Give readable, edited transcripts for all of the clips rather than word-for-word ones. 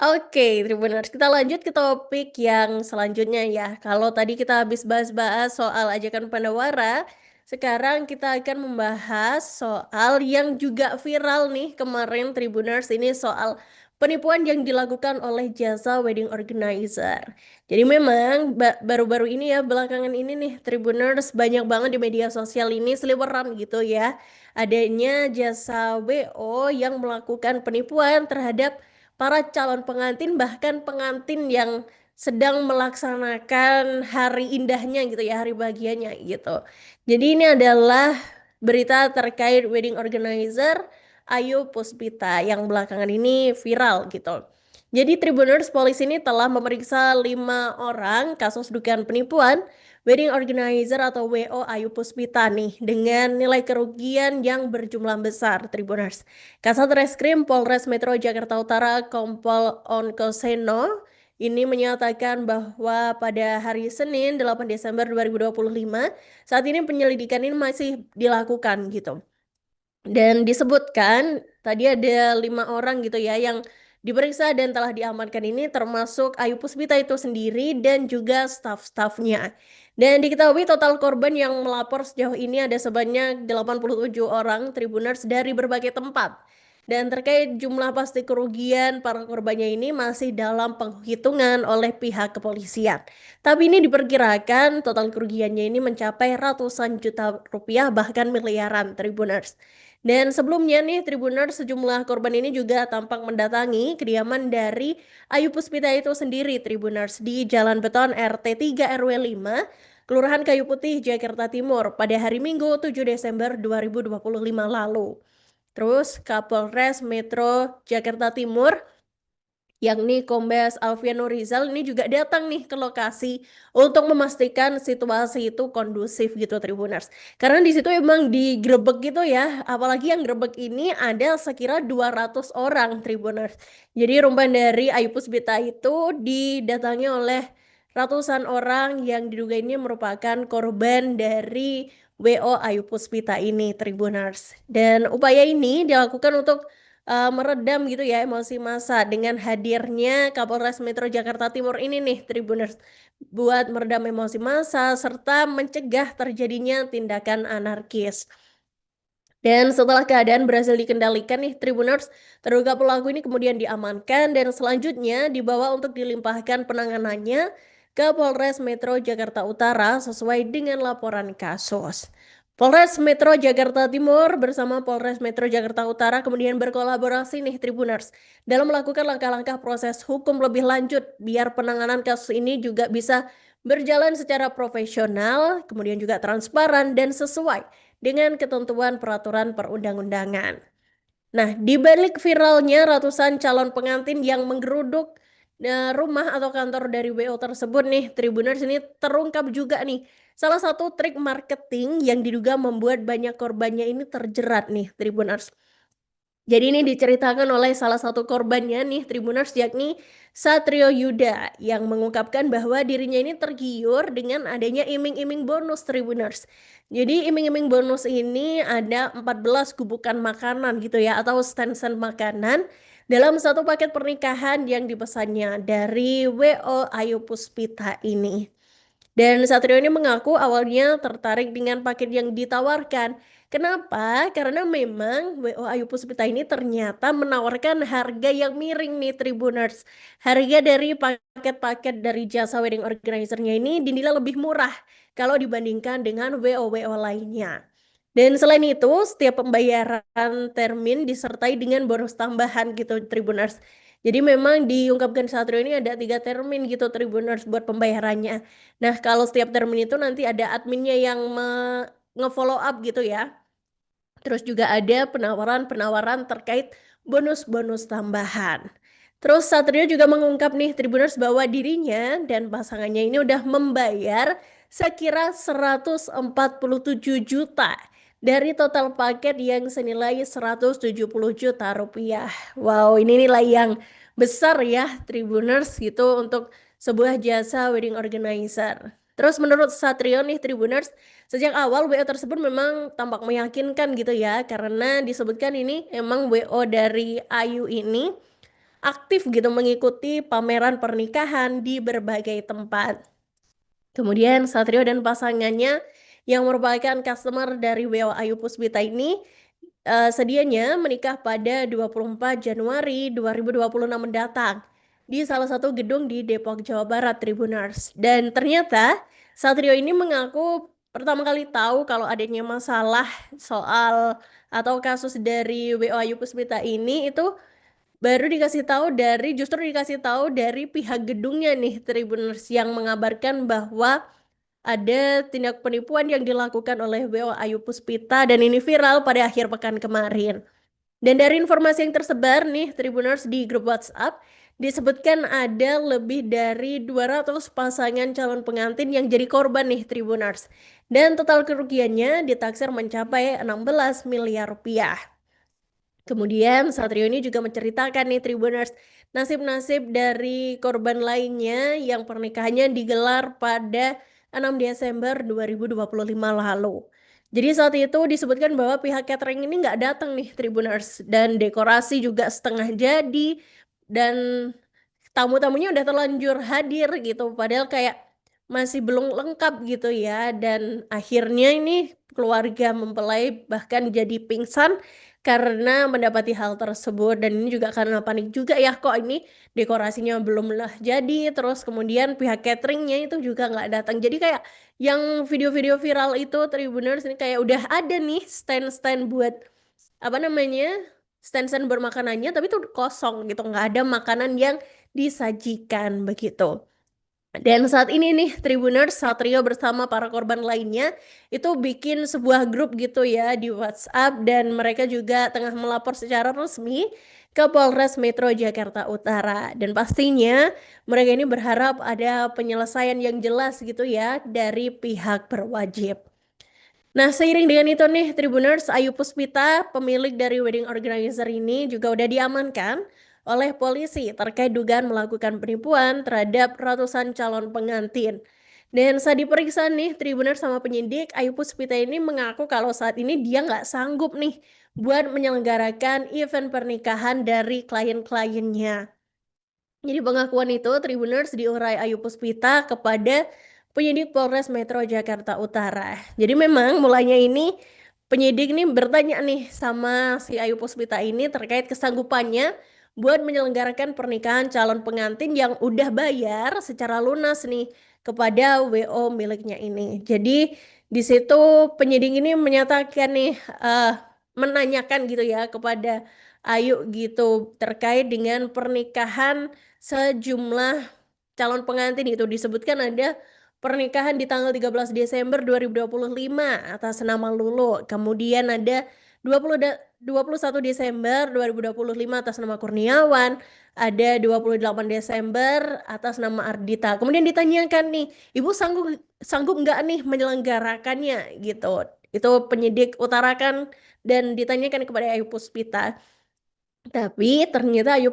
Oke, Tribuners, kita lanjut ke topik yang selanjutnya ya. Kalau tadi kita habis bahas-bahas soal ajakan Pandawara, sekarang kita akan membahas soal yang juga viral nih kemarin Tribuners, ini soal penipuan yang dilakukan oleh jasa wedding organizer. Jadi memang baru-baru ini ya, belakangan ini nih Tribuners banyak banget di media sosial ini seliweran gitu ya. Adanya jasa WO yang melakukan penipuan terhadap para calon pengantin, bahkan pengantin yang sedang melaksanakan hari indahnya gitu ya, hari bahagianya gitu. Jadi ini adalah berita terkait wedding organizer Ayu Puspita yang belakangan ini viral gitu. Jadi Tribuners, polisi ini telah memeriksa 5 orang kasus dugaan penipuan wedding organizer atau WO Ayu Puspita nih dengan nilai kerugian yang berjumlah besar, Tribuners. Kasat Reskrim Polres Metro Jakarta Utara Kompol Onkoseno ini menyatakan bahwa pada hari Senin 8 Desember 2025 saat ini penyelidikan ini masih dilakukan gitu. Dan disebutkan tadi ada 5 orang gitu ya yang diperiksa dan telah diamankan ini termasuk Ayu Puspita itu sendiri dan juga staf-stafnya. Dan diketahui total korban yang melapor sejauh ini ada sebanyak 87 orang Tribuners dari berbagai tempat. Dan terkait jumlah pasti kerugian para korbannya ini masih dalam penghitungan oleh pihak kepolisian. Tapi ini diperkirakan total kerugiannya ini mencapai ratusan juta rupiah bahkan miliaran, Tribuners. Dan sebelumnya nih Tribuners, sejumlah korban ini juga tampak mendatangi kediaman dari Ayu Puspita itu sendiri, Tribuners, di Jalan Beton RT 3 RW 5 Kelurahan Kayu Putih, Jakarta Timur pada hari Minggu 7 Desember 2025 lalu. Terus Kapolres Metro Jakarta Timur yakni Kombes Alfiano Rizal ini juga datang nih ke lokasi untuk memastikan situasi itu kondusif gitu, Tribuners. Karena di situ emang digrebek gitu ya, apalagi yang grebek ini ada sekira 200 orang, Tribuners. Jadi rumah dari Ayu Puspita itu didatangi oleh ratusan orang yang diduga ini merupakan korban dari WO Ayu Puspita ini, Tribuners. Dan upaya ini dilakukan untuk meredam gitu ya emosi massa dengan hadirnya Kapolres Metro Jakarta Timur ini nih, Tribuners, buat meredam emosi massa serta mencegah terjadinya tindakan anarkis. Dan setelah keadaan berhasil dikendalikan nih Tribuners, terduga pelaku ini kemudian diamankan dan selanjutnya dibawa untuk dilimpahkan penanganannya ke Polres Metro Jakarta Utara sesuai dengan laporan kasus. Polres Metro Jakarta Timur bersama Polres Metro Jakarta Utara kemudian berkolaborasi nih Tribuners dalam melakukan langkah-langkah proses hukum lebih lanjut biar penanganan kasus ini juga bisa berjalan secara profesional, kemudian juga transparan dan sesuai dengan ketentuan peraturan perundang-undangan. Nah, di balik viralnya ratusan calon pengantin yang menggeruduk rumah atau kantor dari WO tersebut nih, Tribuners, ini terungkap juga nih salah satu trik marketing yang diduga membuat banyak korbannya ini terjerat nih, Tribuners. Jadi ini diceritakan oleh salah satu korbannya nih Tribuners, yakni Satrio Yuda yang mengungkapkan bahwa dirinya ini tergiur dengan adanya iming-iming bonus, Tribuners. Jadi iming-iming bonus ini ada 14 gubukan makanan gitu ya, atau stand-stand makanan dalam satu paket pernikahan yang dipesannya dari WO Ayu Puspita ini. Dan Satrio ini mengaku awalnya tertarik dengan paket yang ditawarkan. Kenapa? Karena memang WO Ayu Puspita ini ternyata menawarkan harga yang miring nih, Tribuners. Harga dari paket-paket dari jasa wedding organizer-nya ini dinilai lebih murah kalau dibandingkan dengan WO-WO lainnya. Dan selain itu, setiap pembayaran termin disertai dengan bonus tambahan gitu, Tribuners. Jadi memang diungkapkan Satrio ini ada 3 termin gitu, Tribuners, buat pembayarannya. Nah, kalau setiap termin itu nanti ada adminnya yang nge-follow up gitu ya. Terus juga ada penawaran-penawaran terkait bonus-bonus tambahan. Terus Satrio juga mengungkap nih Tribuners bahwa dirinya dan pasangannya ini udah membayar sekira 147 juta dari total paket yang senilai 170 juta rupiah. Wow, ini nilai yang besar ya Tribuners gitu untuk sebuah jasa wedding organizer. Terus menurut Satrio nih Tribuners, sejak awal WO tersebut memang tampak meyakinkan gitu ya, karena disebutkan ini emang WO dari Ayu ini aktif gitu mengikuti pameran pernikahan di berbagai tempat. Kemudian Satrio dan pasangannya yang merupakan customer dari WO Ayu Puspita ini sedianya menikah pada 24 Januari 2026 mendatang di salah satu gedung di Depok, Jawa Barat, Tribuners. Dan ternyata Satrio ini mengaku pertama kali tahu kalau adanya masalah soal atau kasus dari WO Ayu Puspita ini itu baru justru dikasih tahu dari pihak gedungnya nih Tribuners yang mengabarkan bahwa ada tindak penipuan yang dilakukan oleh WO Ayu Puspita dan ini viral pada akhir pekan kemarin. Dan dari informasi yang tersebar nih Tribuners di grup WhatsApp disebutkan ada lebih dari 200 pasangan calon pengantin yang jadi korban nih Tribuners. Dan total kerugiannya ditaksir mencapai 16 miliar rupiah. Kemudian Satrio ini juga menceritakan nih Tribuners nasib-nasib dari korban lainnya yang pernikahannya digelar pada 6 Desember 2025 lalu. Jadi saat itu disebutkan bahwa pihak catering ini nggak datang nih Tribuners dan dekorasi juga setengah jadi dan tamu-tamunya udah terlanjur hadir gitu padahal kayak masih belum lengkap gitu ya dan akhirnya ini keluarga mempelai bahkan jadi pingsan karena mendapati hal tersebut dan ini juga karena panik juga ya kok ini dekorasinya belum lah jadi terus kemudian pihak cateringnya itu juga nggak datang jadi kayak yang video-video viral itu Tribuners ini kayak udah ada nih stand-stand buat apa namanya stand-stand bermakanannya tapi tuh kosong gitu nggak ada makanan yang disajikan begitu. Dan saat ini nih Tribuners Satrio bersama para korban lainnya itu bikin sebuah grup gitu ya di WhatsApp dan mereka juga tengah melapor secara resmi ke Polres Metro Jakarta Utara dan pastinya mereka ini berharap ada penyelesaian yang jelas gitu ya dari pihak berwajib. Nah, seiring dengan itu nih, Tribuners, Ayu Puspita, pemilik dari wedding organizer ini juga udah diamankan oleh polisi terkait dugaan melakukan penipuan terhadap ratusan calon pengantin. Dan saat diperiksa nih, Tribuners sama penyidik, Ayu Puspita ini mengaku kalau saat ini dia nggak sanggup nih buat menyelenggarakan event pernikahan dari klien-kliennya. Jadi pengakuan itu Tribuners diurai Ayu Puspita kepada penyidik Polres Metro Jakarta Utara. Jadi memang mulanya ini penyidik nih bertanya nih sama si Ayu Puspita ini terkait kesanggupannya buat menyelenggarakan pernikahan calon pengantin yang udah bayar secara lunas nih kepada WO miliknya ini. Jadi di situ penyidik ini menyatakan nih menanyakan gitu ya kepada Ayu gitu terkait dengan pernikahan sejumlah calon pengantin itu disebutkan ada pernikahan di tanggal 13 Desember 2025 atas nama Lulu. Kemudian ada 21 Desember 2025 atas nama Kurniawan, ada 28 Desember atas nama Ardita. Kemudian ditanyakan nih, Ibu sanggup sanggup nggak nih menyelenggarakannya gitu. Itu penyidik utarakan dan ditanyakan kepada Ayu Puspita. Tapi ternyata Ayu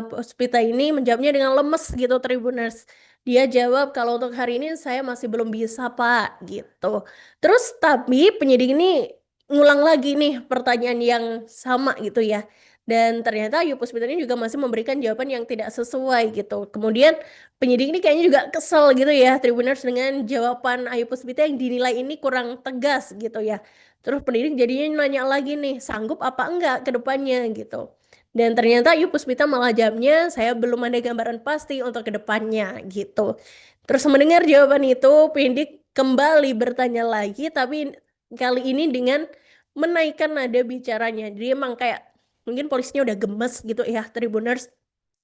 Puspita ini menjawabnya dengan lemes gitu Tribuners. Dia jawab kalau untuk hari ini saya masih belum bisa Pak gitu. Terus tapi penyidik ini ngulang lagi nih pertanyaan yang sama gitu ya. Dan ternyata Ayu Puspita ini juga masih memberikan jawaban yang tidak sesuai gitu. Kemudian penyidik ini kayaknya juga kesel gitu ya Tribuners dengan jawaban Ayu Puspita yang dinilai ini kurang tegas gitu ya. Terus penyidik jadinya nanya lagi nih, sanggup apa enggak ke depannya gitu. Dan ternyata Ayu Puspita malah jawabnya, saya belum ada gambaran pasti untuk kedepannya gitu. Terus mendengar jawaban itu, penyidik kembali bertanya lagi, tapi kali ini dengan menaikkan nada bicaranya. Jadi emang kayak mungkin polisinya udah gemes gitu ya, Tribuners.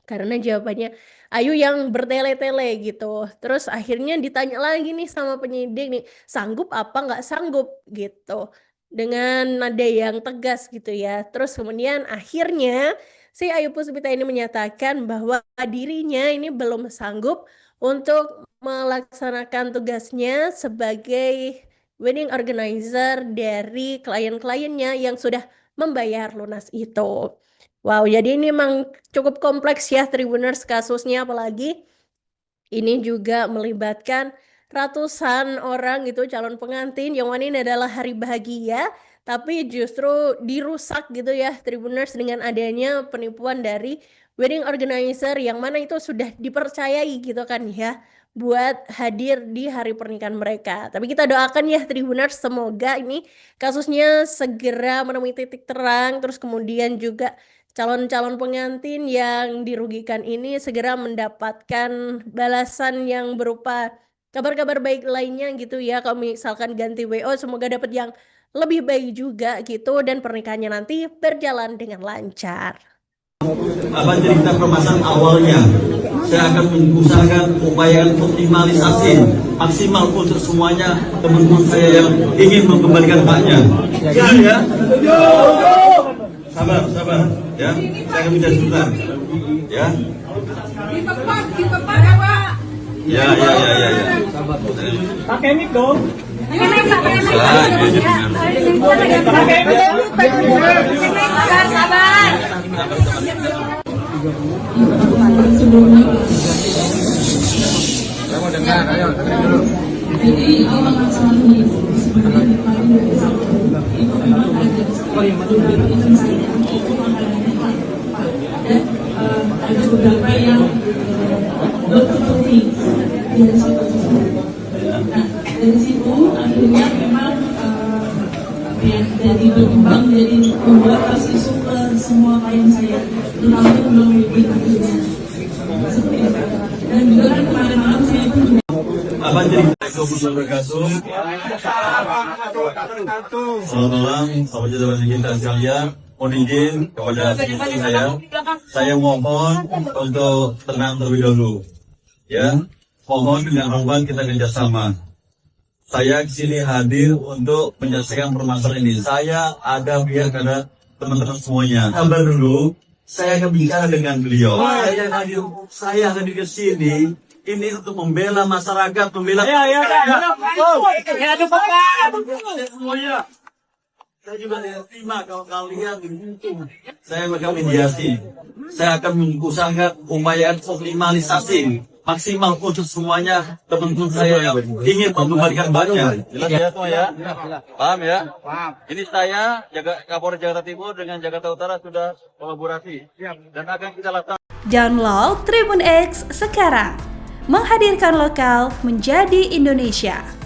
Karena jawabannya Ayu yang bertele-tele gitu. Terus akhirnya ditanya lagi nih sama penyidik nih, sanggup apa nggak sanggup gitu. Dengan nada yang tegas gitu ya. Terus kemudian akhirnya si Ayu Puspita ini menyatakan bahwa dirinya ini belum sanggup untuk melaksanakan tugasnya sebagai wedding organizer dari klien-kliennya yang sudah membayar lunas itu. Wow, jadi ini memang cukup kompleks ya Tribuners kasusnya apalagi ini juga melibatkan ratusan orang gitu calon pengantin yang mana ini adalah hari bahagia tapi justru dirusak gitu ya Tribuners dengan adanya penipuan dari wedding organizer yang mana itu sudah dipercayai gitu kan ya, buat hadir di hari pernikahan mereka. Tapi kita doakan ya Tribuners, semoga ini kasusnya segera menemui titik terang, terus kemudian juga calon-calon pengantin yang dirugikan ini segera mendapatkan balasan yang berupa kabar-kabar baik lainnya gitu ya. Kalau misalkan ganti WO semoga dapat yang lebih baik juga gitu dan pernikahannya nanti berjalan dengan lancar. Apa cerita permasalahan awalnya? Saya akan mengusahakan upaya optimalisasi maksimal untuk semuanya teman-teman saya yang ingin mengembalikan haknya. Ya. Sabar, ya. Saya akan bicara sebentar. Ya. Di tempat ya, Pak. Ya. Pakai mic dong. Sabar. Ada beberapa yang bertutupi nah dari situ akhirnya memang jadi berkembang jadi membuat isu ke semua klien saya terutama belum wedding akhirnya seperti itu. Dan juga kan kemarin malam saya pun juga Apa cerita Assalamualaikum. Selamat malam, sahabat jadwal kita sekalian. Mohon izin kepada saya mohon untuk tenang terlebih dahulu. Ya, mohon dengan hormat kita kerjasama. Saya kesini hadir untuk menyelesaikan permasalahan ini. Saya ada pihak ada teman-teman semuanya. Sabar dulu, saya akan bicara dengan beliau. Saya hadir ke sini ini untuk membela masyarakat, membela semuanya. Saya juga tidak terima kalau kalian buntung. Saya akan mediasi. Saya akan mengusahakan upaya optimalisasi maksimal untuk semuanya teman-teman saya yang ingin mengembalikan haknya. Jelas ya semua ya? Paham ya? Paham. Ini saya Kapolres Jakarta Timur dengan Jakarta Utara sudah kolaborasi dan akan kita lakukan. Download Tribun X sekarang, menghadirkan lokal menjadi Indonesia.